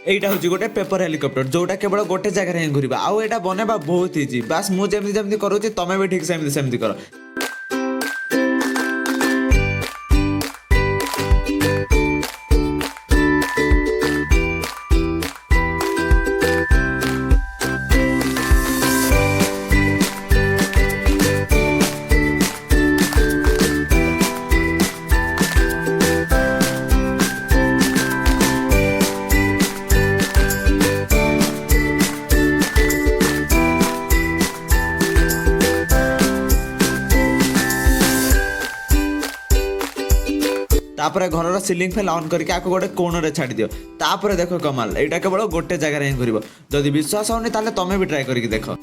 এইটা হচ্ছে গোটে পেपर हेलिकॉप्टर जोटा केवल गोटे जगह ही घूर आउ एटा बनेबा बहुत इजी बास मु जेमती जेमती करूची तमे भी ठीक सेमती सेमती करो। तापर घर सिलिंग फैन ऑन करके आपको गोटे कोण रे छाड़ी दियो। तापर देखो कमाल एटा केवल गोटे जगह ही घूर जदि विश्वास होनी ताले तमे भी ट्राई करके देखो।